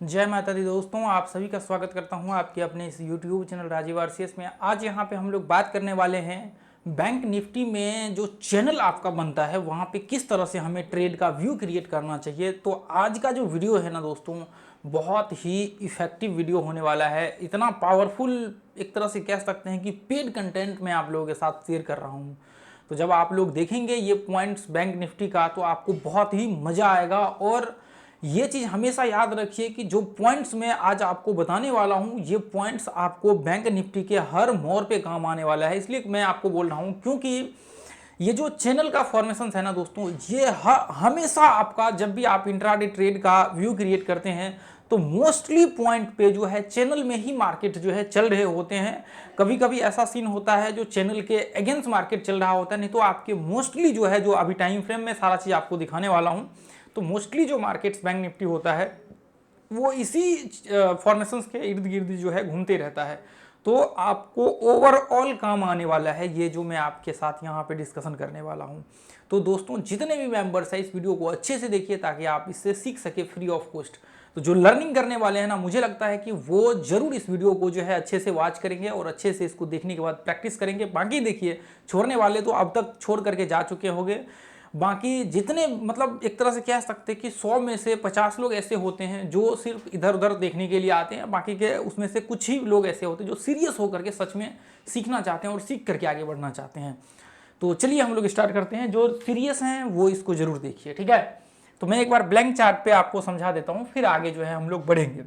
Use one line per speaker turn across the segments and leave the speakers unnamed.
जय माता दी दोस्तों, आप सभी का स्वागत करता हूं आपके अपने इस YouTube चैनल राजीव आरसीएस में। आज यहां पे हम लोग बात करने वाले हैं बैंक निफ्टी में जो चैनल आपका बनता है वहां पे किस तरह से हमें ट्रेड का व्यू क्रिएट करना चाहिए। तो आज का जो वीडियो है ना दोस्तों, बहुत ही इफेक्टिव वीडियो होने वाला है। इतना पावरफुल, एक तरह से कह सकते हैं कि पेड कंटेंट मैं आप लोगों के साथ शेयर कर रहा हूँ। तो जब आप लोग देखेंगे ये पॉइंट्स बैंक निफ्टी का तो आपको बहुत ही मज़ा आएगा। और ये चीज़ हमेशा याद रखिए कि जो पॉइंट्स मैं आज आपको बताने वाला हूँ, ये पॉइंट्स आपको बैंक निफ्टी के हर मोड़ पे काम आने वाला है। इसलिए मैं आपको बोल रहा हूँ क्योंकि ये जो चैनल का फॉर्मेशन है ना दोस्तों, ये हमेशा आपका, जब भी आप इंट्राडे ट्रेड का व्यू क्रिएट करते हैं तो मोस्टली पॉइंट पे जो है चैनल में ही मार्केट जो है चल रहे होते हैं। कभी कभी ऐसा सीन होता है जो चैनल के अगेंस्ट मार्केट चल रहा होता है, नहीं तो आपके मोस्टली जो है, जो अभी टाइम फ्रेम में सारा चीज़ आपको दिखाने वाला हूँ, तो मोस्टली जो मार्केट्स बैंक निफ्टी होता है वो इसी फॉर्मेशंस के इर्द गिर्द जो है घूमते रहता है। तो आपको ओवरऑल काम आने वाला है ये जो मैं आपके साथ यहाँ पे डिस्कशन करने वाला हूँ। तो दोस्तों, जितने भी मेंबर्स हैं इस वीडियो को अच्छे से देखिए ताकि आप इससे सीख सके फ्री ऑफ कॉस्ट। तो जो लर्निंग करने वाले हैं ना, मुझे लगता है कि वो जरूर इस वीडियो को जो है अच्छे से वॉच करेंगे और अच्छे से इसको देखने के बाद प्रैक्टिस करेंगे। बाकी देखिए, छोड़ने वाले तो अब तक छोड़ करके जा चुके होंगे। बाकी जितने, मतलब एक तरह से कह सकते हैं कि 100 में से 50 लोग ऐसे होते हैं जो सिर्फ इधर उधर देखने के लिए आते हैं, बाकी के उसमें से कुछ ही लोग ऐसे होते हैं जो सीरियस होकर के सच में सीखना चाहते हैं और सीख करके आगे बढ़ना चाहते हैं। तो चलिए हम लोग स्टार्ट करते हैं। जो सीरियस हैं वो इसको जरूर देखिए, ठीक है। तो मैं एक बार ब्लैंक चार्ट पे आपको समझा देता हूँ, फिर आगे जो है हम लोग बढ़ेंगे।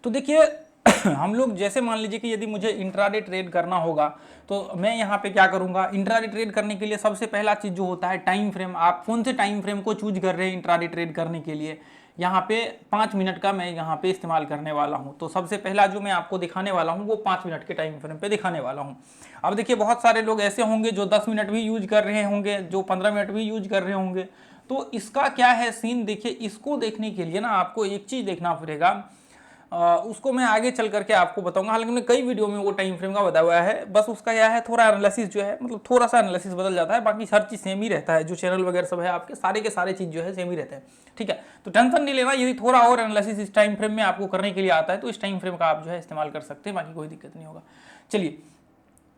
तो देखिए हम लोग जैसे मान लीजिए कि यदि मुझे इंट्राडे ट्रेड करना होगा तो मैं यहाँ पे क्या करूँगा। इंट्राडे ट्रेड करने के लिए सबसे पहला चीज़ जो होता है टाइम फ्रेम। आप कौन से टाइम फ्रेम को चूज कर रहे हैं इंट्राडे ट्रेड करने के लिए। यहाँ पे 5 मिनट का मैं यहाँ पे इस्तेमाल करने वाला हूँ। तो सबसे पहला जो मैं आपको दिखाने वाला हूँ वो 5 मिनट के टाइम फ्रेम पे दिखाने वाला हूँ। अब देखिए, बहुत सारे लोग ऐसे होंगे जो 10 मिनट भी यूज कर रहे होंगे, जो 15 मिनट भी यूज कर रहे होंगे। तो इसका क्या है सीन, देखिए इसको देखने के लिए ना आपको एक चीज़ देखना पड़ेगा। उसको मैं आगे चल करके आपको बताऊंगा। हालांकि मैंने कई वीडियो में वो टाइम फ्रेम का बताया हुआ है, बस उसका क्या है, थोड़ा एनालिसिस जो है, मतलब थोड़ा सा एनालिसिस बदल जाता है, बाकी हर चीज़ सेम ही रहता है। जो चैनल वगैरह सब है आपके सारे के सारे चीज़ जो है सेम ही रहते हैं, ठीक है। तो टेंशन नहीं लेना, यदि थोड़ा और एनालिसिस इस टाइम फ्रेम में आपको करने के लिए आता है तो इस टाइम फ्रेम का आप जो है इस्तेमाल कर सकते हैं, बाकी कोई दिक्कत नहीं होगा। चलिए,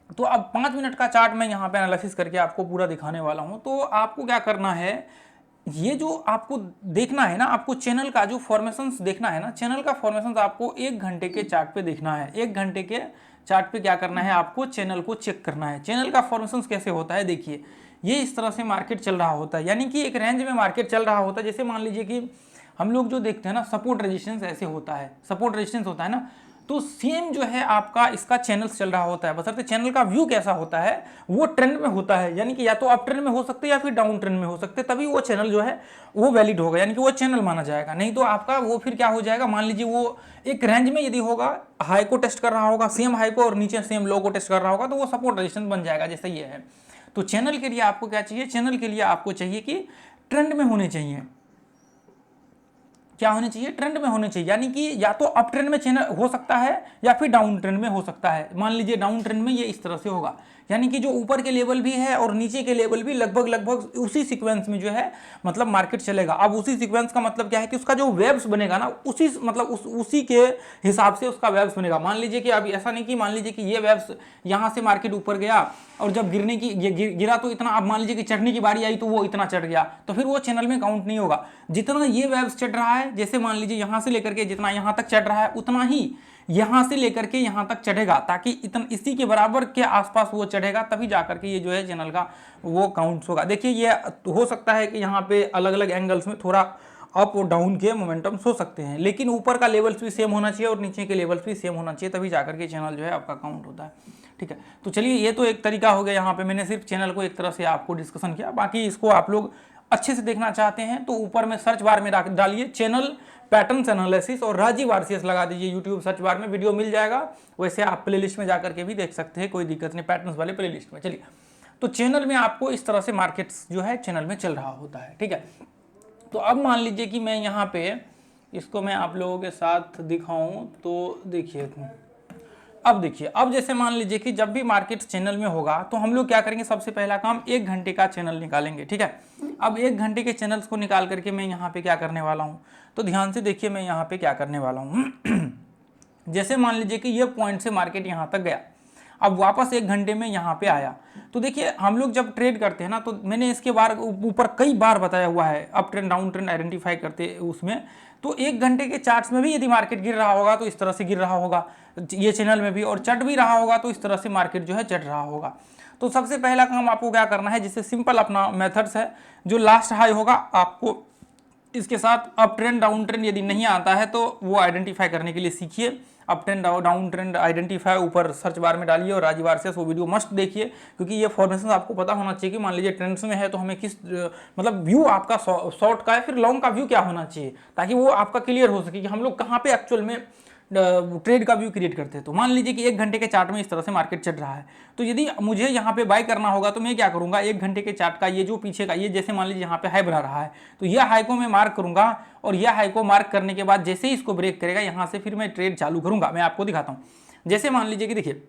तो अब 5 मिनट का चार्ट मैं यहाँ पे एनालिसिस करके आपको पूरा दिखाने वाला हूँ। तो आपको क्या करना है, ये जो आपको देखना है ना, आपको चैनल का जो फॉर्मेशंस देखना है ना, चैनल का फॉर्मेशंस आपको 1 घंटे के चार्ट पे देखना है। 1 घंटे के चार्ट पे क्या करना है, आपको चैनल को चेक करना है। चैनल का फॉर्मेशंस कैसे होता है, देखिए ये इस तरह से मार्केट चल रहा होता है, यानी कि एक रेंज में मार्केट चल रहा होता है। जैसे मान लीजिए कि हम लोग जो देखते हैं ना, सपोर्ट रेजिस्टेंस ऐसे होता है, सपोर्ट रेजिस्टेंस होता है ना, तो सेम जो है आपका इसका चैनल्स चल रहा होता है। बशर्ते चैनल का व्यू कैसा होता है, वो ट्रेंड में होता है, यानी कि या तो अप ट्रेंड में हो सकते हैं या फिर डाउन ट्रेंड में हो सकते हैं, तभी वो चैनल जो है वो वैलिड होगा, यानी कि वो चैनल माना जाएगा। नहीं तो आपका वो फिर क्या हो जाएगा, मान लीजिए वो एक रेंज में यदि होगा, हाई को टेस्ट कर रहा होगा, सेम हाई को, और नीचे सेम लो को टेस्ट कर रहा होगा, तो वो सपोर्ट रेजिस्टेंस बन जाएगा, जैसे ये है। तो चैनल के लिए आपको क्या चाहिए, चैनल के लिए आपको चाहिए कि ट्रेंड में होने चाहिए। क्या होने चाहिए, ट्रेंड में होने चाहिए, यानी कि या तो अप ट्रेंड में चैनल हो सकता है या फिर डाउन ट्रेंड में हो सकता है। मान लीजिए डाउन ट्रेंड में ये इस तरह से होगा, यानी कि जो ऊपर के लेवल भी है और नीचे के लेवल भी लगभग लगभग उसी सीक्वेंस में जो है मतलब मार्केट चलेगा। अब उसी सीक्वेंस का मतलब क्या है कि उसका जो वेव्स बनेगा ना, उसी मतलब उसी के हिसाब से उसका वेव्स बनेगा। मान लीजिए कि अब ऐसा नहीं कि मान लीजिए कि ये वेव्स यहाँ से मार्केट ऊपर गया और जब गिरने की गिरा तो इतना, अब मान लीजिए कि चढ़ने की बारी आई तो वो इतना चढ़ गया, तो फिर वो चैनल में काउंट नहीं होगा। जितना ये वेव्स चढ़ रहा है, जैसे मान लीजिए यहाँ से लेकर के जितना यहाँ तक चढ़ रहा है, उतना ही यहाँ से लेकर के यहाँ तक चढ़ेगा, ताकि इतना इसी के बराबर के आसपास वो चढ़ेगा, तभी जाकर के ये जो है चैनल का वो काउंट्स होगा। देखिए ये हो सकता है कि यहाँ पे अलग अलग एंगल्स में थोड़ा अप और डाउन के मोमेंटम्स हो सकते हैं, लेकिन ऊपर का लेवल्स भी सेम होना चाहिए और नीचे के लेवल्स भी सेम होना चाहिए, तभी जाकर के चैनल जो है आपका काउंट होता है, ठीक है। तो चलिए, ये तो एक तरीका हो गया, यहाँ पे मैंने सिर्फ चैनल को एक तरह से आपको डिस्कशन किया। बाकी इसको आप लोग अच्छे से देखना चाहते हैं तो ऊपर में सर्च बार में डालिए चैनल पैटर्न्स एनालिसिस और राजीव आरसीएस लगा दीजिए, यूट्यूब सर्च बार में वीडियो मिल जाएगा। वैसे आप प्लेलिस्ट में जाकर के भी देख सकते हैं, कोई दिक्कत नहीं, पैटर्न्स वाले प्लेलिस्ट में। चलिए, तो चैनल में आपको इस तरह से मार्केट्स जो है चैनल में चल रहा होता है, ठीक है। तो अब मान लीजिए कि मैं यहाँ पे इसको मैं आप लोगों के साथ दिखाऊं तो देखिए, अब देखिए, अब जैसे मान लीजिए कि जब भी मार्केट चैनल में होगा तो हम लोग क्या करेंगे, सबसे पहला काम 1 घंटे का चैनल निकालेंगे, ठीक है। अब 1 घंटे के चैनल्स को निकाल करके मैं यहाँ पे क्या करने वाला हूँ, तो ध्यान से देखिए मैं यहाँ पे क्या करने वाला हूँ। जैसे मान लीजिए कि ये पॉइंट से मार्केट यहाँ तक गया, अब वापस 1 घंटे में यहाँ पे आया, तो देखिए हम लोग जब ट्रेड करते हैं ना, तो मैंने इसके बार ऊपर कई बार बताया हुआ है, up trend down trend identify करते उसमें, तो 1 घंटे के चार्ट्स में भी यदि मार्केट गिर रहा होगा तो इस तरह से गिर रहा होगा, ये चैनल में भी, और चढ़ भी रहा होगा तो इस तरह से मार्केट जो है चढ़ रहा होगा। तो सबसे पहला काम आपको क्या करना है, जिससे सिंपल अपना मेथड्स है, जो लास्ट हाई होगा आपको इसके साथ अप ट्रेंड डाउन ट्रेंड यदि नहीं आता है तो वो आइडेंटिफाई करने के लिए सीखिए। Up trend down trend identify ऊपर सर्च बार में डालिए और राजीव आरसीएस वो वीडियो मस्ट देखिए, क्योंकि ये फॉर्मेशन आपको पता होना चाहिए कि मान लीजिए ट्रेंड्स में है तो हमें किस मतलब व्यू आपका शॉर्ट का है, फिर लॉन्ग का व्यू क्या होना चाहिए, ताकि वो आपका क्लियर हो सके कि हम लोग कहाँ पे एक्चुअल में ट्रेड का व्यू क्रिएट करते हैं। तो मान लीजिए कि 1 घंटे के चार्ट में इस तरह से मार्केट चल रहा है, तो यदि मुझे यहाँ पे बाय करना होगा तो मैं क्या करूँगा, 1 घंटे के चार्ट का ये जो पीछे का ये जैसे मान लीजिए यहाँ पे हाई बना रहा है, तो यह हाई को मैं मार्क करूँगा, और यह हाई को मार्क करने के बाद जैसे ही इसको ब्रेक करेगा यहाँ से फिर मैं ट्रेड चालू करूँगा। मैं आपको दिखाता हूँ, जैसे मान लीजिए कि देखिए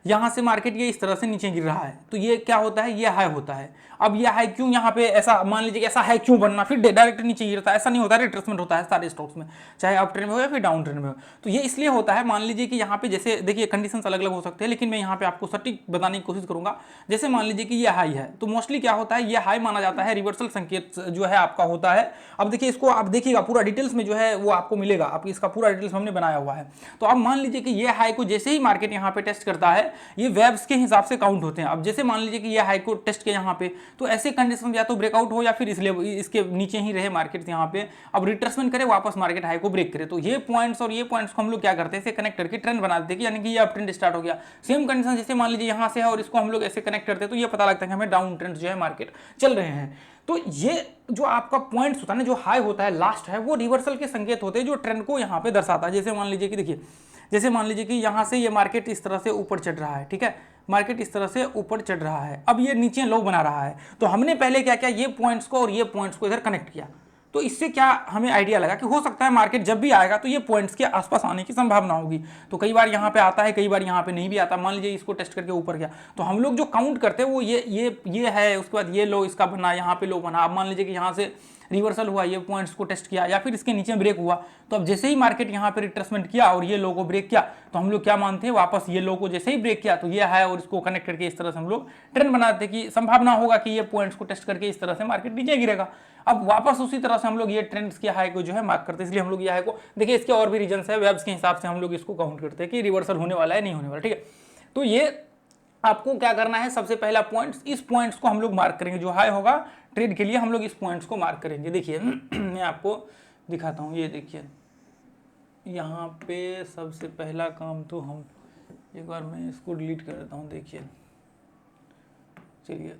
यहाँ से मार्केट ये इस तरह से नीचे गिर रहा है, तो ये क्या होता है, ये हाई होता है। अब ये हाई क्यों यहाँ पे ऐसा मान लीजिए कि ऐसा हाई क्यों बनना, फिर डायरेक्ट नीचे गिरता है, ऐसा नहीं होता है, रिट्रेसमेंट होता है सारे स्टॉक्स में, चाहे अप ट्रेंड में हो या फिर डाउन ट्रेंड में हो। तो ये इसलिए होता है, मान लीजिए कि यहाँ पे जैसे देखिए कंडीशंस अलग अलग हो सकते हैं, लेकिन मैं यहाँ पे आपको सटीक बताने की कोशिश करूंगा। जैसे मान लीजिए कि ये हाई है, तो मोस्टली क्या होता है, ये हाई माना जाता है, रिवर्सल संकेत जो है आपका होता है। अब देखिए इसको आप देखिएगा पूरा डिटेल्स में जो है वो आपको मिलेगा, आप इसका पूरा डिटेल्स हमने बनाया हुआ है। तो अब मान लीजिए कि ये हाई को जैसे ही मार्केट यहाँ पे टेस्ट करता है, ये वेब्स के हिसाब से काउंट होते हैं। अब जैसे मान लीजिए कि ये हाई को टेस्ट किया यहाँ पे, तो ऐसे कंडीशन या तो ब्रेकआउट हो या फिर इसके नीचे ही रहे मार्केट यहाँ पे, अब रिट्रेसमेंट करे, वापस मार्केट हाई को ब्रेक करे। तो ये पॉइंट्स और ये पॉइंट्स को हम लोग क्या करते हैं, इसे कनेक्ट करके ट्रेंड बना देते हैं, यानी कि ये अप ट्रेंड स्टार्ट हो गया। सेम कंडीशन जैसे मान लीजिए यहाँ से है और इसको हम लोग ऐसे कनेक्ट करते हैं, तो ये पता लगता है कि हमें डाउन ट्रेंड जो है मार्केट चल रहे हैं। तो ये जो आपका पॉइंट्स होता है ना, जो हाई होता है लास्ट है, वो रिवर्सल के संकेत होते हैं जो ट्रेंड को यहाँ पे दर्शाता है। जैसे मान लीजिए कि देखिए, जैसे मान लीजिए कि यहाँ से ये मार्केट इस तरह से ऊपर चढ़ रहा है, ठीक है, मार्केट इस तरह से ऊपर चढ़ रहा है, अब ये नीचे लो बना रहा है, तो हमने पहले क्या किया, ये पॉइंट्स को और ये पॉइंट्स को इधर कनेक्ट किया। तो इससे क्या हमें आइडिया लगा कि हो सकता है मार्केट जब भी आएगा तो ये पॉइंट्स के आसपास आने की संभावना होगी। तो कई बार यहाँ पे आता है, कई बार यहाँ पे नहीं भी आता। मान लीजिए इसको टेस्ट करके ऊपर गया, तो हम लोग जो काउंट करते हैं वो ये है, उसके बाद ये लो इसका बना, यहाँ पे लो बना। अब मान लीजिए कि यहाँ से रिवर्सल हुआ, ये पॉइंट्स को टेस्ट किया या फिर इसके नीचे ब्रेक हुआ, तो अब जैसे ही मार्केट यहाँ पे रिट्रेसमेंट किया और ये लो को ब्रेक किया, तो हम लोग क्या मानते हैं, वापस ये लो को जैसे ही ब्रेक किया तो ये है, और इसको कनेक्ट करके इस तरह से हम लोग ट्रेंड बनाते हैं कि संभावना होगा कि ये पॉइंट्स को टेस्ट करके इस तरह से मार्केट नीचे गिरेगा। अब वापस उसी तरह से हम लोग ये ट्रेंड्स के हाई को जो है मार्क करते हैं, इसलिए हम लोग ये हाई को देखिए, इसके और भी रीजंस है, वेब्स के हिसाब से हम लोग इसको काउंट करते हैं कि रिवर्सल होने वाला है नहीं होने वाला, ठीक है। तो ये आपको क्या करना है, सबसे पहला पॉइंट्स, इस पॉइंट्स को हम लोग मार्क करेंगे, जो हाई होगा ट्रेड के लिए हम लोग इस पॉइंट्स को मार्क करेंगे। देखिए मैं आपको दिखाता हूँ, ये देखिए यहाँ पे सबसे पहला काम तो हम एक बार मैं इसको डिलीट कर देता हूँ। देखिए चलिए,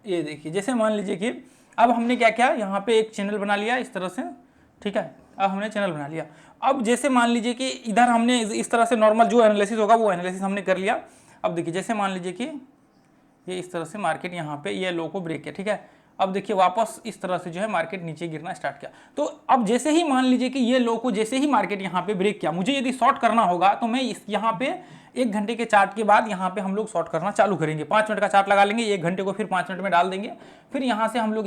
ये देखिए जैसे मान लीजिए कि अब हमने क्या किया, यहाँ पे एक चैनल बना लिया इस तरह से, ठीक है, अब हमने चैनल बना लिया। अब जैसे मान लीजिए कि इधर हमने इस तरह से नॉर्मल जो एनालिसिस होगा वो एनालिसिस हमने कर लिया। अब देखिए जैसे मान लीजिए कि ये इस तरह से मार्केट यहाँ पे ये लो को ब्रेक किया, ठीक है, अब देखिए वापस इस तरह से जो है मार्केट नीचे गिरना स्टार्ट किया। तो अब जैसे ही मान लीजिए कि ये लो को जैसे ही मार्केट यहाँ पे ब्रेक किया, मुझे यदि शॉर्ट करना होगा तो मैं इस यहाँ पे 1 घंटे के चार्ट के बाद यहाँ पे हम लोग शॉर्ट करना चालू करेंगे। 5 मिनट का चार्ट लगा लेंगे, 1 घंटे को फिर 5 मिनट में डाल देंगे, फिर यहाँ से हम लोग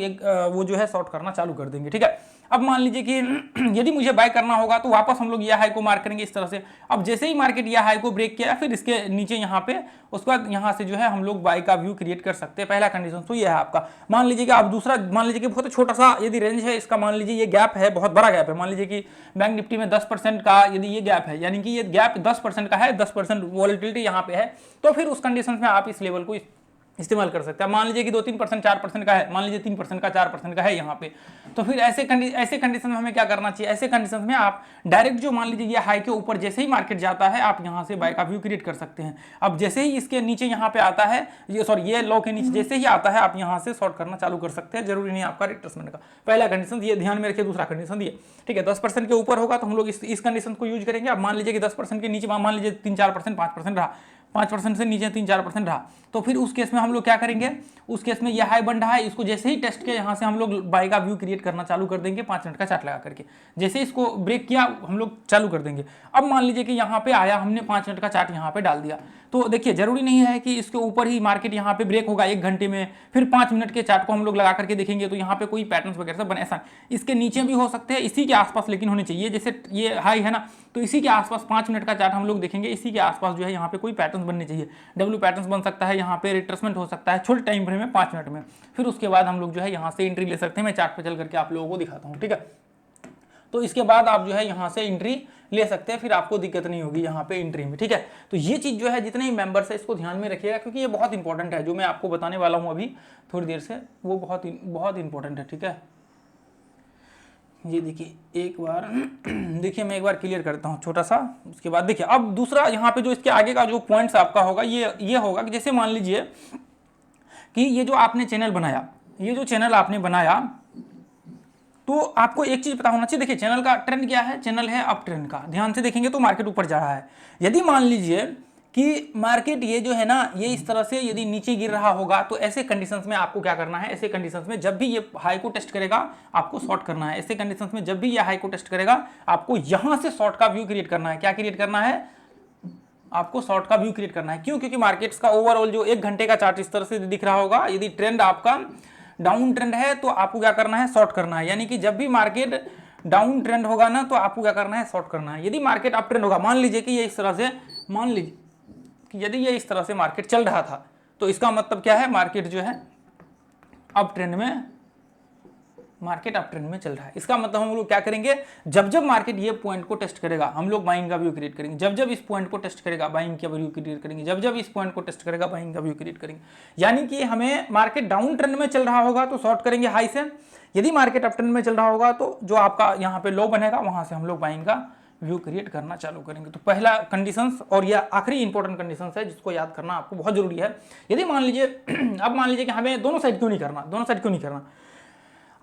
वो जो है शॉर्ट करना चालू कर देंगे, ठीक है। अब मान लीजिए कि यदि मुझे बाय करना होगा तो वापस हम लोग यह हाई को मार्क करेंगे इस तरह से। अब जैसे ही मार्केट यह हाई को ब्रेक किया, फिर इसके नीचे यहाँ पे, उसके बाद यहाँ से जो है हम लोग बाय का व्यू क्रिएट कर सकते हैं। पहला कंडीशन तो यह है आपका। मान लीजिए कि अब दूसरा, मान लीजिए कि बहुत छोटा सा यदि रेंज है इसका, मान लीजिए ये गैप है, बहुत बड़ा गैप है, मान लीजिए कि बैंक निफ्टी में 10% का यदि ये गैप है, यानी कि ये गैप 10% का है, 10% वॉलेटिलिटी यहाँ पे है, तो फिर उस कंडीशन में आप इस लेवल को इस्तेमाल कर सकते हैं। मान लीजिए कि 2-3% 4% का है, मान लीजिए 3% का 4% का है यहाँ पे, तो फिर ऐसे कंडीशन में हमें क्या करना चाहिए, ऐसे कंडीशन में आप डायरेक्ट जो मान लीजिए ये हाई के ऊपर जैसे ही मार्केट जाता है, आप यहाँ से बाय का व्यू क्रिएट कर सकते हैं। अब जैसे ही इसके नीचे यहाँ पे आता है, ये लो के नीचे जैसे ही आता है, आप यहाँ से शॉर्ट करना चालू कर सकते हैं, जरूरी नहीं आपका रिट्रेसमेंट का। पहला कंडीशन ये ध्यान में रखिए। दूसरा कंडीशन ये, ठीक है, 10% के ऊपर होगा तो हम लोग इस कंडीशन को यूज करेंगे। अब मान लीजिए कि 10% के नीचे मान लीजिए 3-4% 5% रहा, 5% से नीचे 3-4% रहा, तो फिर उस केस में हम लोग क्या करेंगे, उस केस में ये हाई बन रहा है, इसको जैसे ही टेस्ट किया यहाँ से हम लोग बाई का व्यू क्रिएट करना चालू कर देंगे 5 मिनट का चार्ट लगा करके। जैसे इसको ब्रेक किया हम लोग चालू कर देंगे। अब मान लीजिए कि यहाँ पे आया, हमने 5 मिनट का चार्ट यहाँ पे डाल दिया, तो देखिए जरूरी नहीं है कि इसके ऊपर ही मार्केट यहाँ पे ब्रेक होगा 1 घंटे में, फिर 5 मिनट के चार्ट को हम लोग लगा करके देखेंगे तो यहाँ पे कोई पैटर्न वगैरह बने, ऐसा इसके नीचे भी हो सकते हैं, इसी के आसपास लेकिन होने चाहिए। जैसे ये हाई है ना, तो इसी के आसपास 5 मिनट का चार्ट हम लोग देखेंगे, इसी के आसपास जो है यहाँ पे कोई पैटर्न बनने चाहिए, डब्ल्यू पैटर्न बन सकता है, यहाँ पे रिट्रेसमेंट हो सकता है छोटे टाइम फ्रेम में 5 मिनट में, फिर उसके बाद हम लोग जो है यहाँ से एंट्री ले सकते हैं। मैं चार्ट पे चल करके आप लोगों को दिखाता हूँ, ठीक है। तो इसके बाद आप जो है यहाँ से एंट्री ले सकते हैं, फिर आपको दिक्कत नहीं होगी यहाँ पे एंट्री में, ठीक है। तो ये चीज़ जो है जितने ही मेंबर्स है इसको ध्यान में रखिएगा, क्योंकि ये बहुत इंपॉर्टेंट है, जो मैं आपको बताने वाला हूँ अभी थोड़ी देर से, वो बहुत इंपॉर्टेंट है, ठीक है। ये देखिए एक बार देखिए मैं एक बार क्लियर करता हूँ छोटा सा, उसके बाद देखिए अब दूसरा यहाँ पे जो इसके आगे का जो पॉइंट्स आपका होगा ये होगा कि जैसे मान लीजिए कि ये जो आपने चैनल बनाया, ये जो चैनल आपने बनाया, तो आपको एक चीज पता होना चाहिए। देखिए चैनल का ट्रेंड क्या है, चैनल है अप ट्रेंड का, ध्यान से देखेंगे तो मार्केट ऊपर जा रहा है। यदि मान लीजिए कि मार्केट ये जो है ना, ये इस तरह से यदि नीचे गिर रहा होगा, तो ऐसे कंडीशंस में आपको क्या करना है, ऐसे कंडीशंस में जब भी ये हाई को टेस्ट करेगा आपको शॉर्ट करना है। ऐसे कंडीशंस में जब भी ये हाई को टेस्ट करेगा आपको यहां से शॉर्ट का व्यू क्रिएट करना है। क्या क्रिएट करना है, आपको शॉर्ट का व्यू क्रिएट करना है। क्यों, क्योंकि मार्केट्स का ओवरऑल जो 1 घंटे का चार्ट इस तरह से दिख रहा होगा, यदि ट्रेंड आपका डाउन ट्रेंड है तो आपको क्या करना है, शॉर्ट करना है। यानी कि जब भी मार्केट डाउन ट्रेंड होगा ना, तो आपको क्या करना है, शॉर्ट करना है। यदि मार्केट अप ट्रेंड होगा, मान लीजिए कि ये इस तरह से, मान लीजिए कि यदि ये इस तरह से मार्केट चल रहा था, तो इसका मतलब क्या है, मार्केट जो है अप ट्रेंड में, मार्केट अप ट्रेंड में चल रहा है। इसका मतलब हम लोग क्या करेंगे, जब जब मार्केट ये पॉइंट को टेस्ट करेगा हम लोग बाइंग का व्यू क्रिएट करेंगे, जब जब इस पॉइंट को टेस्ट करेगा बाइंग का व्यू क्रिएट करेंगे, जब जब इस पॉइंट को टेस्ट करेगा बाइंग का व्यू क्रिएट करेंगे। यानी कि हमें मार्केट डाउन ट्रेंड में चल रहा होगा तो शॉर्ट करेंगे हाई से, यदि मार्केट अप ट्रेंड में चल रहा होगा तो जो आपका यहाँ पे लो बनेगा वहां से हम लोग बाइंग का व्यू क्रिएट करना चालू करेंगे। तो पहला कंडीशंस और यह आखिरी इंपॉर्टेंट कंडीशंस है जिसको याद करना आपको बहुत जरूरी है। यदि मान लीजिए अब मान लीजिए कि हमें दोनों साइड क्यों नहीं करना, दोनों साइड क्यों नहीं करना,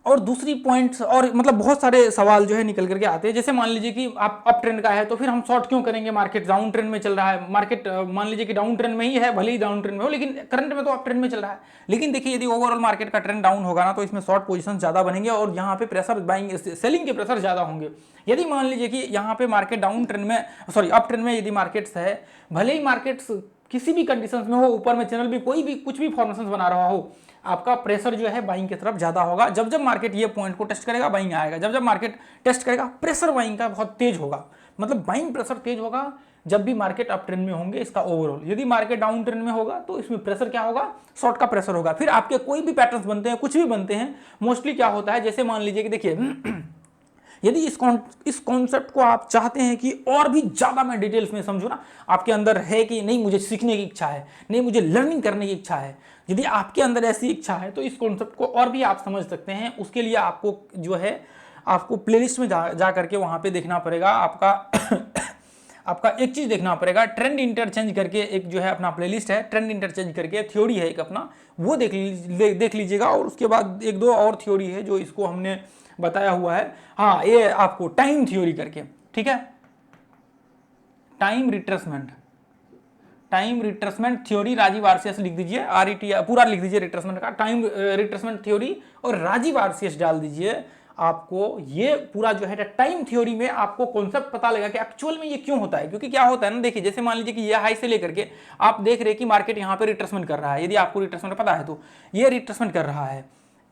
और दूसरी पॉइंट्स और मतलब बहुत सारे सवाल जो है निकल करके आते हैं। जैसे मान लीजिए कि आप अप ट्रेंड का है तो फिर हम शॉर्ट क्यों करेंगे, मार्केट डाउन ट्रेंड में चल रहा है, मार्केट मान लीजिए कि डाउन ट्रेंड में ही है, भले ही डाउन ट्रेंड में हो, लेकिन करंट में तो अप ट्रेंड में चल रहा है। लेकिन देखिए यदि ओवरऑल मार्केट का ट्रेंड डाउन होगा ना, तो इसमें शॉर्ट पोजीशन ज्यादा बनेंगे और यहाँ पे प्रेशर बाइंग सेलिंग के प्रेशर ज्यादा होंगे। यदि मान लीजिए कि यहाँ पे मार्केट डाउन ट्रेंड में, सॉरी अप ट्रेंड में यदि मार्केट्स है, भले ही मार्केट्स किसी भी कंडीशंस में हो, ऊपर में चैनल भी कोई भी कुछ भी फॉर्मेशन बना रहा हो, आपका प्रेशर जो है बाइंग की तरफ ज्यादा होगा। जब जब मार्केट ये पॉइंट को टेस्ट करेगा बाइंग आएगा, जब जब मार्केट टेस्ट करेगा प्रेशर बाइंग का बहुत तेज होगा, मतलब बाइंग प्रेशर तेज होगा जब भी मार्केट अप ट्रेंड में होंगे इसका ओवरऑल। यदि मार्केट डाउन ट्रेंड में होगा तो इसमें प्रेशर क्या होगा, शॉर्ट का प्रेशर होगा। फिर आपके कोई भी पैटर्न्स बनते हैं, कुछ भी बनते हैं, मोस्टली क्या होता है, जैसे मान लीजिए कि देखिए यदि इस कॉन्सेप्ट को आप चाहते हैं कि और भी ज्यादा मैं डिटेल्स में समझूं ना, आपके अंदर है कि नहीं मुझे सीखने की इच्छा है, नहीं मुझे लर्निंग करने की इच्छा है, यदि आपके अंदर ऐसी इच्छा है तो इस कॉन्सेप्ट को और भी आप समझ सकते हैं। उसके लिए आपको जो है आपको प्लेलिस्ट में जा करके वहां पे देखना पड़ेगा, आपका आपका एक चीज देखना पड़ेगा, ट्रेंड इंटरचेंज करके एक जो है अपना प्लेलिस्ट है, ट्रेंड इंटरचेंज करके थ्योरी है एक अपना, वो देख लीजिएगा। और उसके बाद 1-2 और थ्योरी है जो इसको हमने बताया हुआ है, हाँ ये आपको टाइम थ्योरी करके, ठीक है, time retracement theory Rajiv RCS लिख दीजिए, आरईटी पूरा लिख दीजिए रिट्रेसमेंट का, टाइम रिट्रेसमेंट थ्योरी और राजीव आरसीएस डाल दीजिए। आपको ये पूरा जो है टाइम थ्योरी में आपको कॉन्सेप्ट पता लगेगा कि एक्चुअल में ये क्यों होता है। क्योंकि क्या होता है ना, देखिए जैसे मान लीजिए कि ये हाई से लेकर के आप देख रहे हैं कि मार्केट यहाँ पे रिट्रेसमेंट कर रहा है, यदि आपको रिट्रेसमेंट पता है तो ये रिट्रेसमेंट कर रहा है,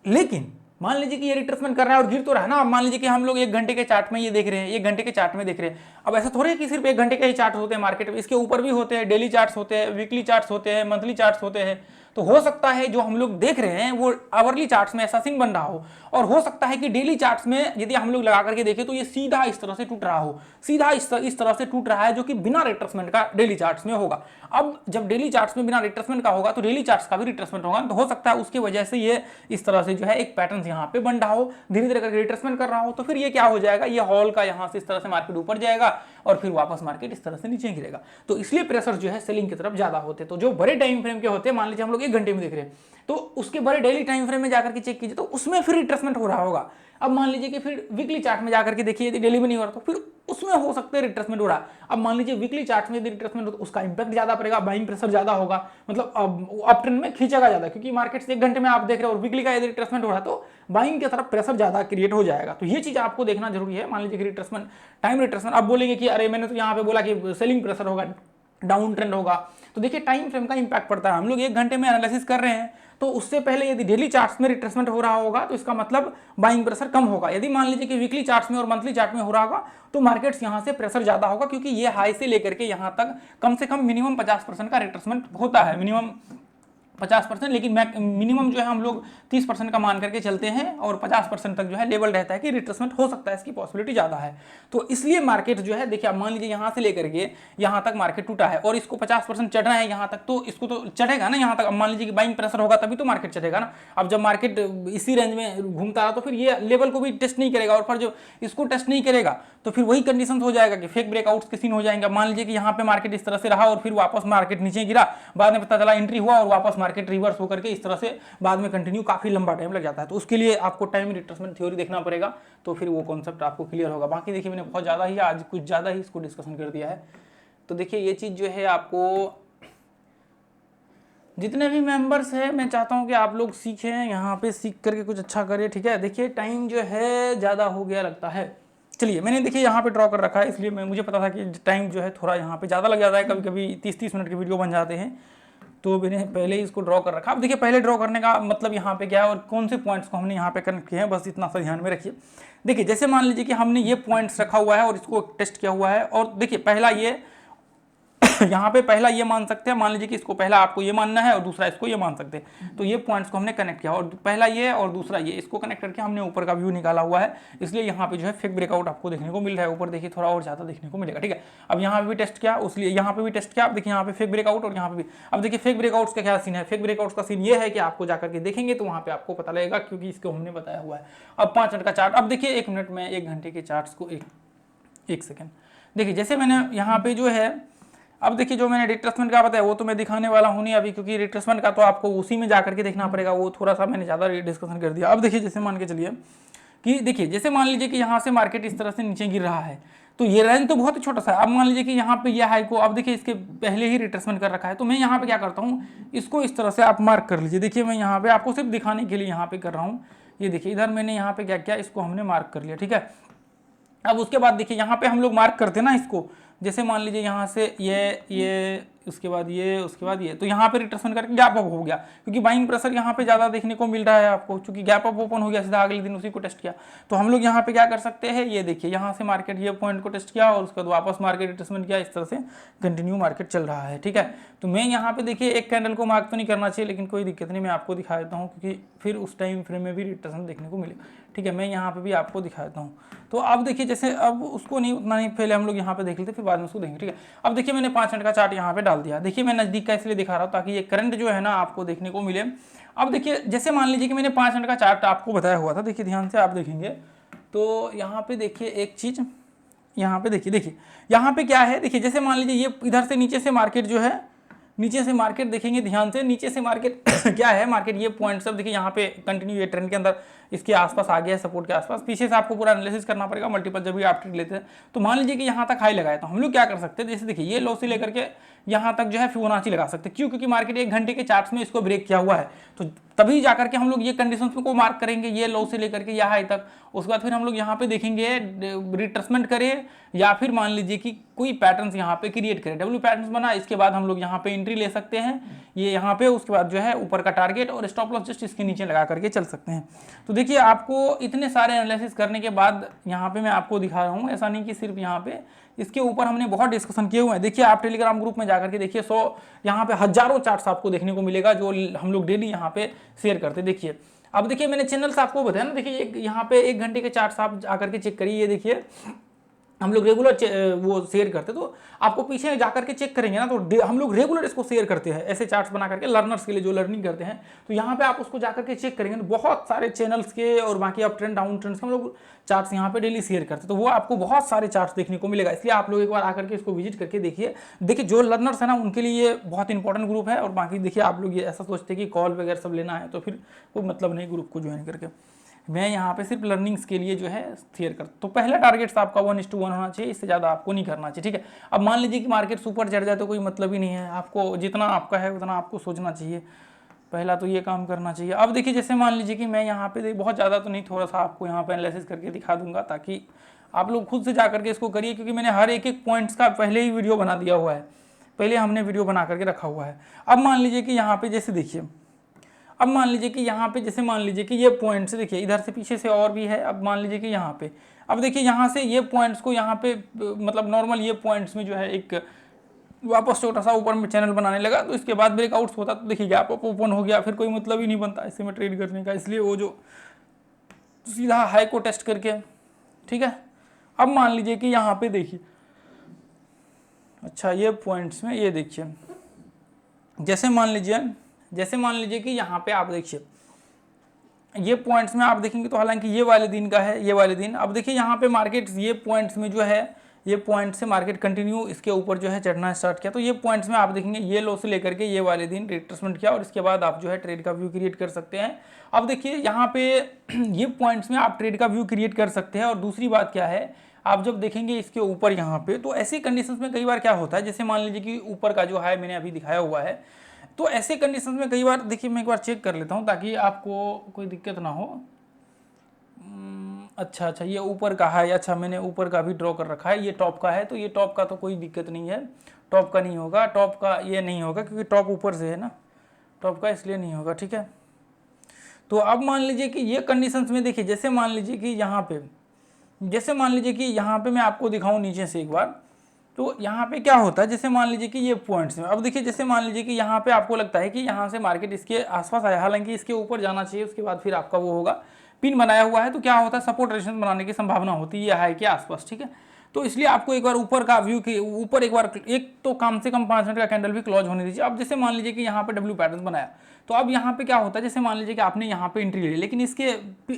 लेकिन मान लीजिए कि ये रिट्रेसमेंट कर रहा है और गिर तो रहा है ना। अब मान लीजिए कि हम लोग 1 घंटे के चार्ट में ये देख रहे हैं, 1 घंटे के चार्ट में देख रहे हैं। अब ऐसा थोड़े कि सिर्फ 1 घंटे के ही चार्ट होते हैं मार्केट में, इसके ऊपर भी होते हैं, डेली चार्ट्स होते हैं, वीकली चार्ट्स होते हैं, मंथली चार्ट्स होते हैं। तो हो सकता है जो हम लोग देख रहे हैं वो आवरली चार्ट्स में ऐसा सीन बन रहा हो, और हो सकता है कि डेली चार्ट्स में यदि हम लोग लगा करके देखें तो ये सीधा इस तरह से टूट रहा हो, सीधा इस तरह से टूट रहा है, जो कि बिना रिट्रेसमेंट का डेली चार्ट्स में होगा। अब जब डेली चार्ट्स में बिना रिट्रेसमेंट का होगा तो डेली चार्ट्स का भी रिट्रेसमेंट होगा, तो हो सकता है उसकी वजह से ये इस तरह से जो है एक पैटर्न यहाँ पे बन रहा हो, धीरे धीरे करके रिट्रेसमेंट कर रहा हो। तो फिर ये क्या हो जाएगा, ये हॉल का यहाँ से इस तरह से मार्केट ऊपर जाएगा और फिर वापस मार्केट इस तरह से नीचे गिरेगा। तो इसलिए प्रेशर जो है सेलिंग की तरफ ज्यादा होते हैं। तो जो बड़े टाइम फ्रेम के होते हैं, मान लीजिए हम लोग 1 घंटे में देख रहे हैं, तो उसके बड़े डेली टाइम फ्रेम में जाकर के चेक कीजिए तो उसमें फिर रिट्रेसमेंट हो रहा होगा। अब मान लीजिए कि फिर वीकली चार्ट में जाकर के देखिए, यदि डेली में नहीं हो रहा तो फिर उसमें हो सकता है रिट्रेसमेंट हो रहा है। अब मान लीजिए वीकली चार्ट में यदि रिट्रेसमेंट हो तो उसका इंपैक्ट ज्यादा पड़ेगा, बाइंग प्रेशर ज्यादा होगा, मतलब अप ट्रेंड में खींचेगा ज्यादा, क्योंकि मार्केट से 1 घंटे में आप देख रहे हो और वीकली का यदि रिट्रेसमेंट हो रहा है तो बाइंग की तरफ प्रेशर ज्यादा क्रिएट हो जाएगा। तो ये चीज आपको देखना जरूरी है। मान लीजिए कि रिट्रेसमेंट, टाइम रिट्रेसमेंट, आप बोलेंगे कि अरे मैंने तो यहाँ पे बोला कि सेलिंग प्रेशर होगा, डाउन ट्रेंड होगा, तो देखिए टाइम फ्रेम का इंपैक्ट पड़ता है। हम लोग 1 घंटे में एनालिसिस कर रहे हैं, तो उससे पहले यदि डेली चार्ट्स में रिट्रेसमेंट हो रहा होगा तो इसका मतलब बाइंग प्रेशर कम होगा। यदि मान लीजिए कि वीकली चार्ट्स में और मंथली चार्ट में हो रहा होगा तो मार्केट्स यहां से प्रेशर ज्यादा होगा, क्योंकि ये हाई से लेकर के यहां तक कम से कम मिनिमम 50% का रिट्रेसमेंट होता है, मिनिमम 50%, लेकिन मिनिमम जो है हम लोग 30% का मान करके चलते हैं और 50% तक जो है लेवल रहता है कि रिट्रेसमेंट हो सकता है, इसकी पॉसिबिलिटी ज़्यादा है। तो इसलिए मार्केट जो है, देखिए आप मान लीजिए यहाँ से लेकर के यहाँ तक मार्केट टूटा है और इसको 50% चढ़ना है यहाँ तक, तो इसको तो चढ़ेगा ना यहाँ तक। अब मान लीजिए कि बाइंग प्रेशर होगा तभी तो मार्केट चढ़ेगा ना। अब जब मार्केट इसी रेंज में घूमता रहा तो फिर ये लेवल को भी टेस्ट नहीं करेगा, और फिर जो इसको टेस्ट नहीं करेगा तो फिर वही कंडीशन हो जाएगा कि फेक ब्रेकआउट्स के सीन हो जाएंगे। मान लीजिए कि यहाँ पे मार्केट इस तरह से रहा और फिर वापस मार्केट नीचे गिरा, बाद में पता चला एंट्री हुआ और वापस मार्केट रिवर्स होकर के इस तरह से बाद में कंटिन्यू काफी लंबा टाइम लग जाता है। तो उसके लिए आपको टाइम रिट्रेसमेंट थ्योरी देखना पड़ेगा, तो फिर वो कॉन्सेप्ट आपको क्लियर होगा। बाकी देखिए मैंने बहुत ज्यादा ही आज कुछ ज्यादा ही इसको डिस्कशन कर दिया है। तो देखिए ये चीज जो है आपको, जितने भी मेंबर्स हैं मैं चाहता हूं कि आप लोग सीखें, यहाँ पे सीख करके कुछ अच्छा करें, ठीक है। देखिए टाइम जो है ज़्यादा हो गया लगता है। चलिए मैंने देखिए यहाँ पे ड्रॉ कर रखा है, इसलिए मुझे पता था कि टाइम जो है थोड़ा यहाँ पे ज़्यादा लग जाता है, कभी कभी 30-30 मिनट के वीडियो बन जाते हैं, तो मैंने पहले ही इसको ड्रॉ कर रखा। अब देखिए पहले ड्रॉ करने का मतलब यहाँ पे क्या है और कौन से पॉइंट्स को हमने यहाँ पे कनेक्ट किए हैं, बस इतना सा ध्यान में रखिए। देखिए जैसे मान लीजिए कि हमने ये पॉइंट्स रखा हुआ है और इसको टेस्ट किया हुआ है, और देखिए पहला ये यहाँ पे पहला ये मान सकते हैं, मान लीजिए कि इसको पहला आपको ये मानना है और दूसरा इसको ये मान सकते हैं, तो ये पॉइंट्स को हमने कनेक्ट किया और पहला ये और दूसरा ये, इसको कनेक्ट करके हमने ऊपर का व्यू निकाला हुआ है। इसलिए यहाँ पे जो है फेक ब्रेकआउट आपको देखने को मिल रहा है, ऊपर देखिए थोड़ा और ज्यादा देखने को मिलेगा, ठीक है। अब यहाँ पे भी टेस्ट किया, उसलिए यहाँ पे भी टेस्ट किया। अब देखिए यहाँ पे फेक ब्रेकआउट और यहाँ पे भी। अब देखिए फेक ब्रेकआउट्स का क्या सीन है, फेक ब्रेकआउट्स का सीन ये है कि आपको जाकर के देखेंगे तो वहाँ पे आपको पता लगेगा, क्योंकि इसको हमने बताया हुआ है। अब 5 मिनट का चार्ट, अब देखिए 1 मिनट में 1 घंटे के चार्ट्स को एक सेकेंड देखिए, जैसे मैंने यहाँ पे जो है, अब देखिए जो मैंने रिट्रेसमेंट का बताया वो तो मैं दिखाने वाला हूँ नहीं अभी, क्योंकि रिट्रेसमेंट का तो आपको उसी में जाकर के देखना पड़ेगा, वो थोड़ा सा मैंने ज़्यादा डिस्कशन कर दिया। अब देखिए जैसे मान के चलिए कि देखिए जैसे मान लीजिए कि यहाँ से मार्केट इस तरह से नीचे गिर रहा है, तो ये रेंज तो बहुत ही छोटा सा है। अब मान लीजिए कि यहाँ पे ये हाई को, अब देखिए इसके पहले ही रिट्रेसमेंट कर रखा है, तो मैं यहाँ पे क्या करता हूँ, इसको इस तरह से आप मार्क कर लीजिए। देखिए मैं यहाँ पे आपको सिर्फ दिखाने के लिए यहाँ पे कर रहा हूँ, ये देखिए इधर मैंने यहाँ पे क्या किया, इसको हमने मार्क कर लिया, ठीक है। अब उसके बाद देखिए यहाँ पे हम लोग मार्क करते हैं ना इसको, जैसे मान लीजिए यहाँ से ये उसके बाद ये, तो यहाँ पे रिट्रेसमेंट करके गैप अप हो गया, क्योंकि बाइंग प्रेशर यहाँ पे ज़्यादा देखने को मिल रहा है आपको, क्योंकि गैप अप ओपन हो गया सीधा अगले दिन उसी को टेस्ट किया। तो हम लोग यहाँ पे क्या कर सकते हैं, ये देखिए यहाँ से मार्केट ये पॉइंट को टेस्ट किया और उसके बाद वापस मार्केट रिट्रेसमेंट किया, इस तरह से कंटिन्यू मार्केट चल रहा है, ठीक है। तो मैं यहाँ पे देखिए एक कैंडल को मार्क तो नहीं करना चाहिए, लेकिन कोई दिक्कत नहीं, मैं आपको दिखा देता हूँ, क्योंकि फिर उस टाइम फ्रेम में भी रिट्रेसमेंट देखने को मिले, ठीक है। मैं यहाँ पे भी आपको दिखा देता हूँ। तो अब देखिए जैसे अब उसको नहीं उतना नहीं, पहले हम लोग यहाँ पे देख लेते फिर बाद में उसको देखेंगे, ठीक है। अब देखिए मैंने 5 मिनट का चार्ट यहाँ पे डाल दिया। देखिए मैं नजदीक का इसलिए दिखा रहा हूँ ताकि ये करंट जो है ना आपको देखने को मिले। अब देखिए जैसे मान लीजिए कि मैंने 5 मिनट का चार्ट आपको बताया हुआ था, देखिए ध्यान से आप देखेंगे तो यहाँ पे देखिए एक चीज, यहाँ पे देखिए यहाँ पे क्या है, देखिए जैसे मान लीजिए ये इधर से नीचे से मार्केट जो है, नीचे से मार्केट देखेंगे ध्यान से, नीचे से मार्केट क्या है, मार्केट ये पॉइंट सब देखिए यहाँ पे कंटिन्यू ये ट्रेंड के अंदर इसके आसपास आ गया है, सपोर्ट के आसपास। पीछे से आपको पूरा एनालिसिस करना पड़ेगा मल्टीपल, जब भी आप ट्रेड लेते हैं। तो मान लीजिए कि यहाँ तक हाई लगाया, तो हम लोग क्या कर सकते हैं, जैसे देखिए ये लो से लेकर के यहाँ तक जो है फिबोनाची लगा सकते हैं। क्यों, क्योंकि मार्केट 1 घंटे के चार्ट्स में इसको ब्रेक किया हुआ है, तो तभी जाकर के हम लोग ये कंडीशंस को मार्क करेंगे, ये लो से लेकर के यहाँ हाई तक। उसके बाद फिर हम लोग यहाँ पे देखेंगे रिट्रेसमेंट करे या फिर मान लीजिए कि कोई पैटर्न्स यहाँ पे क्रिएट करे, डब्ल्यू पैटर्न्स बना, इसके बाद हम लोग यहाँ पे एंट्री ले सकते हैं ये यहाँ पे। उसके बाद जो है ऊपर का टारगेट और स्टॉप लॉस जस्ट इसके नीचे लगा करके चल सकते हैं। तो देखिए आपको इतने सारे एनालिसिस करने के बाद यहाँ पे मैं आपको दिखा रहा हूँ, ऐसा नहीं कि सिर्फ यहाँ पे, इसके ऊपर हमने बहुत डिस्कशन किए हुए हैं। देखिए आप टेलीग्राम ग्रुप में जाकर के देखिए, 100 यहाँ पे हजारों चार्ट्स आपको देखने को मिलेगा जो हम लोग डेली यहाँ पे शेयर करते हैं। देखिए अब देखिए मैंने चैनल्स आपको बताया ना, देखिए यहाँ पे 1 घंटे के चार्ट्स आप आकर के चेक करिए। ये देखिए हम लोग रेगुलर वो शेयर करते, तो आपको पीछे जाकर के चेक करेंगे ना, तो हम लोग रेगुलर इसको शेयर करते हैं ऐसे चार्ट्स बना करके लर्नर्स के लिए जो लर्निंग करते हैं। तो यहाँ पे आप उसको जाकर के चेक करेंगे तो बहुत सारे चैनल्स के और बाकी अप ट्रेंड डाउन ट्रेंड्स के हम लोग चार्ट्स यहाँ पे डेली शेयर करते हैं, तो वो आपको बहुत सारे चार्ट्स देखने को मिलेगा। इसलिए आप लोग एक बार आकर के इसको विजिट करके देखिए। देखिए जो लर्नर्स है ना उनके लिए ये बहुत इंपॉर्टेंट ग्रुप है, और बाकी देखिए आप लोग ये ऐसा सोचते हैं कि कॉल वगैरह सब लेना है तो फिर कोई मतलब नहीं ग्रुप को ज्वाइन करके। मैं यहाँ पे सिर्फ लर्निंग्स के लिए जो है शेयर कर। तो पहला टारगेट आपका 1:1 होना चाहिए, इससे ज़्यादा आपको नहीं करना चाहिए, ठीक है। अब मान लीजिए कि मार्केट सुपर चढ़ जाए तो कोई मतलब ही नहीं है, आपको जितना आपका है उतना आपको सोचना चाहिए, पहला तो ये काम करना चाहिए। अब देखिए जैसे मान लीजिए कि मैं यहाँ पे बहुत ज़्यादा तो नहीं, थोड़ा सा आपको यहाँ पे एनालिसिस करके दिखा दूंगा ताकि आप लोग खुद से जा करके इसको करिए, क्योंकि मैंने हर एक पॉइंट्स का पहले ही वीडियो बना दिया हुआ है, पहले हमने वीडियो बना करके रखा हुआ है। अब मान लीजिए कि यहाँ पे जैसे देखिए, अब मान लीजिए कि यहाँ पे जैसे मान लीजिए कि ये पॉइंट्स देखिए इधर से पीछे से और भी है। अब मान लीजिए कि यहाँ पे, अब देखिए यहाँ से ये पॉइंट्स को यहाँ पे मतलब नॉर्मल ये पॉइंट्स में जो है एक वापस छोटा सा ऊपर में चैनल बनाने लगा, तो इसके बाद ब्रेकआउट्स होता तो देखिए गैप अप ओपन हो गया, फिर कोई मतलब ही नहीं बनता ऐसे में ट्रेड करने का, इसलिए वो जो सीधा हाई को टेस्ट करके, ठीक है। अब मान लीजिए कि यहाँ पे देखिए, अच्छा ये पॉइंट्स में ये देखिए, जैसे मान लीजिए कि यहाँ पे आप देखिए ये पॉइंट्स में आप देखेंगे तो हालांकि ये वाले दिन का है, ये वाले दिन, अब देखिए यहाँ पे मार्केट ये पॉइंट्स में जो है, ये पॉइंट से मार्केट कंटिन्यू इसके ऊपर जो है चढ़ना स्टार्ट किया। तो ये पॉइंट्स में आप देखेंगे ये लो से लेकर के ये वाले दिन रिट्रेसमेंट किया और इसके बाद आप जो है ट्रेड का व्यू क्रिएट कर सकते हैं। अब देखिए यहाँ पे ये पॉइंट्स में आप ट्रेड का व्यू क्रिएट कर सकते हैं। और दूसरी बात क्या है, आप जब देखेंगे इसके ऊपर यहाँ पे, तो ऐसी कंडीशंस में कई बार क्या होता है, जैसे मान लीजिए कि ऊपर का जो हाई मैंने अभी दिखाया हुआ है, तो ऐसे कंडीशंस में कई बार देखिए मैं एक बार चेक कर लेता हूँ ताकि आपको कोई दिक्कत ना हो। अच्छा ये ऊपर का है, अच्छा मैंने ऊपर का भी ड्रॉ कर रखा है, ये टॉप का है, तो ये टॉप का तो कोई दिक्कत नहीं है, टॉप का नहीं होगा, टॉप का ये नहीं होगा क्योंकि टॉप ऊपर से है ना, टॉप का इसलिए नहीं होगा, ठीक है। तो अब मान लीजिए कि ये कंडीशंस में देखिए, जैसे मान लीजिए कि यहाँ पे, जैसे मान लीजिए कि यहाँ पे मैं आपको दिखाऊं नीचे से एक बार, तो यहाँ पे क्या होता है, जैसे मान लीजिए कि ये पॉइंट्स में, अब देखिए जैसे मान लीजिए कि यहाँ पे आपको लगता है कि यहाँ से मार्केट इसके आसपास आया, हालांकि इसके ऊपर जाना चाहिए, उसके बाद फिर आपका वो होगा, पिन बनाया हुआ है, तो क्या होता है सपोर्ट रेजिस्टेंस बनाने की संभावना होती है हाई के आसपास, ठीक है। तो इसलिए आपको एक बार ऊपर का व्यू के ऊपर एक बार एक तो कम से कम 5 मिनट का कैंडल भी क्लोज होने दीजिए। अब जैसे मान लीजिए कि यहाँ पे डब्ल्यू पैटर्न बनाया, तो अब यहाँ पे क्या होता है, जैसे मान लीजिए कि आपने यहाँ पे एंट्री ले, लेकिन इसके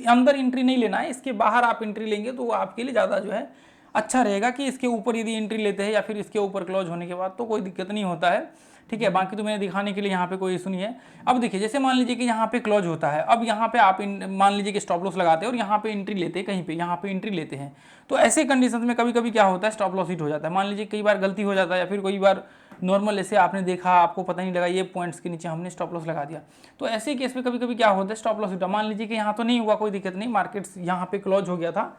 अंदर एंट्री नहीं लेना है, इसके बाहर आप एंट्री लेंगे तो आपके लिए ज़्यादा जो है अच्छा रहेगा कि इसके ऊपर यदि एंट्री लेते हैं या फिर इसके ऊपर क्लोज होने के बाद तो कोई दिक्कत नहीं होता है, ठीक है। बाकी तो मैंने दिखाने के लिए यहाँ पे कोई इशू नहीं है। अब देखिए जैसे मान लीजिए कि यहाँ पे क्लोज होता है, अब यहाँ पे आप मान लीजिए कि स्टॉप लॉस लगाते हैं और यहाँ पे एंट्री लेते हैं, कहीं पे यहाँ पे एंट्री लेते हैं, तो ऐसे कंडीशन में कभी कभी क्या होता है स्टॉप लॉस हिट हो जाता है। मान लीजिए कई बार गलती हो जाता है या फिर कोई बार नॉर्मल ऐसे आपने देखा, आपको पता नहीं लगा, ये पॉइंट्स के नीचे हमने स्टॉप लॉस लगा दिया, तो ऐसे केस में कभी कभी क्या होता है स्टॉप लॉस हिट। मान लीजिए कि यहाँ तो नहीं हुआ, कोई दिक्कत नहीं, मार्केट्स यहाँ पे क्लोज हो गया था,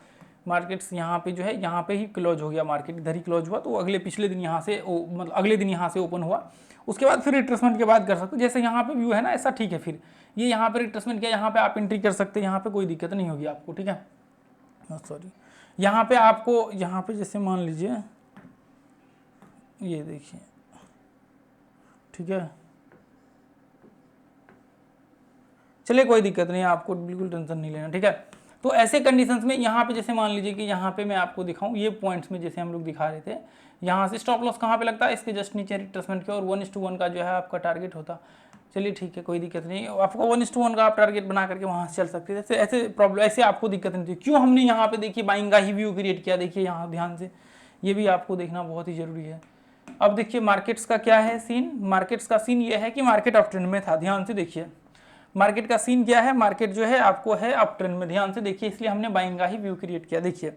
मार्केट्स यहाँ पे जो है यहाँ पे ही क्लोज हो गया, मार्केट इधर ही क्लोज हुआ, तो अगले पिछले दिन यहाँ से मतलब अगले दिन यहाँ से ओपन हुआ, उसके बाद फिर रिट्रेसमेंट के बाद कर सकते हो, जैसे यहाँ पे व्यू है ना ऐसा, ठीक है। फिर ये यहाँ पे रिट्रेसमेंट किया, यहाँ पे आप एंट्री कर सकते हैं, यहाँ पे कोई दिक्कत नहीं होगी आपको, ठीक है। सॉरी, यहाँ पे आपको, यहाँ पे जैसे मान लीजिए ये देखिए, ठीक है, चलिए कोई दिक्कत नहीं, आपको बिल्कुल टेंशन नहीं लेना, ठीक है। तो ऐसे कंडीशंस में यहाँ पे जैसे मान लीजिए कि यहाँ पे मैं आपको दिखाऊं, ये पॉइंट्स में जैसे हम लोग दिखा रहे थे, यहाँ से स्टॉप लॉस कहाँ पे लगता है, इसके जस्ट नीचे रिट्रेसमेंट के, और 1:1 का जो है आपका टारगेट होता। चलिए ठीक है, कोई दिक्कत नहीं, आपको 1:1 का आप टारगेट बना करके वहाँ से चल सकते थे, ऐसे प्रॉब्लम, ऐसे आपको दिक्कत नहीं थी। क्यों हमने यहाँ पे देखिए बाइंग का ही व्यू क्रिएट किया, देखिए यहाँ ध्यान से, ये भी आपको देखना बहुत ही जरूरी है। अब देखिए मार्केट्स का क्या है सीन, मार्केट्स का सीन ये है कि मार्केट अप ट्रेंड में था, ध्यान से देखिए मार्केट का सीन क्या है, मार्केट जो है आपको है अप ट्रेंड में, ध्यान से देखिए, इसलिए हमने बाइंग का ही व्यू क्रिएट किया। देखिए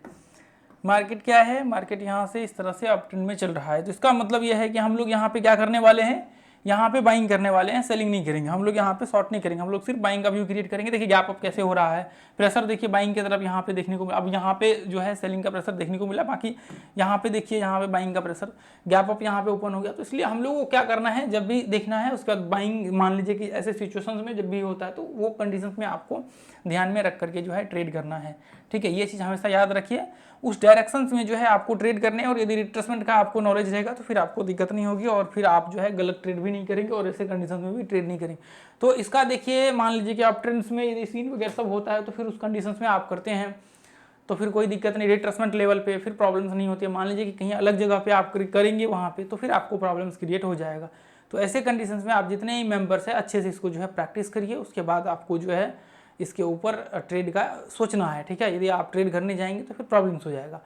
मार्केट क्या है, मार्केट यहाँ से इस तरह से अप ट्रेंड में चल रहा है, तो इसका मतलब यह है कि हम लोग यहाँ पे क्या करने वाले हैं, यहाँ पे बाइंग करने वाले हैं, सेलिंग नहीं करेंगे हम लोग, यहाँ पे शॉर्ट नहीं करेंगे हम लोग, सिर्फ बाइंग का व्यू क्रिएट करेंगे। देखिए गैप अप कैसे हो रहा है, प्रेशर देखिए बाइंग की तरफ यहाँ पे देखने को, अब यहाँ पे जो है सेलिंग का प्रेशर देखने को मिला, बाकी यहाँ पे देखिए यहाँ पे बाइंग का प्रेशर, गैप अप यहाँ पे ओपन हो गया। तो इसलिए हम लोग को क्या करना है, जब भी देखना है उसके बाद बाइंग, मान लीजिए कि ऐसे सिचुएशंस में जब भी होता है तो वो कंडीशंस में आपको ध्यान में रख करके जो है ट्रेड करना है, ठीक है। ये चीज़ हमेशा याद रखिए, उस डायरेक्शंस में जो है आपको ट्रेड करने, और यदि रिट्रेसमेंट का आपको नॉलेज रहेगा तो फिर आपको दिक्कत नहीं होगी, और फिर आप जो है गलत ट्रेड भी नहीं करेंगे और ऐसे कंडीशन में भी ट्रेड नहीं करेंगे। तो इसका देखिए मान लीजिए कि आप ट्रेंड्स में यदि सीन वगैरह सब होता है तो फिर उस कंडीशंस में आप करते हैं तो फिर कोई दिक्कत नहीं, रिट्रेसमेंट लेवल पे फिर प्रॉब्लम्स नहीं होती है। मान लीजिए कि कहीं अलग जगह पे आप करेंगे वहाँ पे, तो फिर आपको प्रॉब्लम्स क्रिएट हो जाएगा। तो ऐसे कंडीशंस में आप जितने ही मेंबर्स हैं अच्छे से इसको जो है प्रैक्टिस करिए, उसके बाद आपको जो है इसके ऊपर ट्रेड का सोचना है, ठीक है। यदि आप ट्रेड करने जाएंगे तो फिर प्रॉब्लम्स हो जाएगा।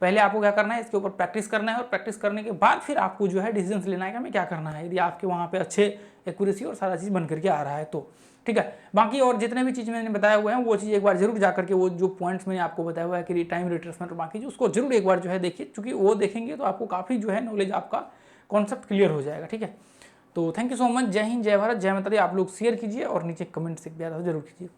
पहले आपको क्या करना है, इसके ऊपर प्रैक्टिस करना है, और प्रैक्टिस करने के बाद फिर आपको जो है डिसीजन लेना है कि हमें क्या करना है, यदि आपके वहाँ पे अच्छे एक्यूरेसी और सारा चीज़ बन करके आ रहा है तो। ठीक है। बाकी और जितने भी चीज़ मैंने बताया हुआ है वो चीज़ एक बार जरूर जा करके वो जो पॉइंट्स मैंने आपको बताया हुआ है कि टाइम रिट्रेसमेंट और बाकी जो उसको जरूर एक बार जो है देखिए, क्योंकि वो देखेंगे तो आपको काफ़ी जो है नॉलेज आपका कॉन्सेप्ट क्लियर हो जाएगा। ठीक है, तो थैंक यू सो मच। जय हिंद, जय भारत, जय माता दी। आप लोग शेयर कीजिए और नीचे कमेंट से ज़्यादा जरूर कीजिए।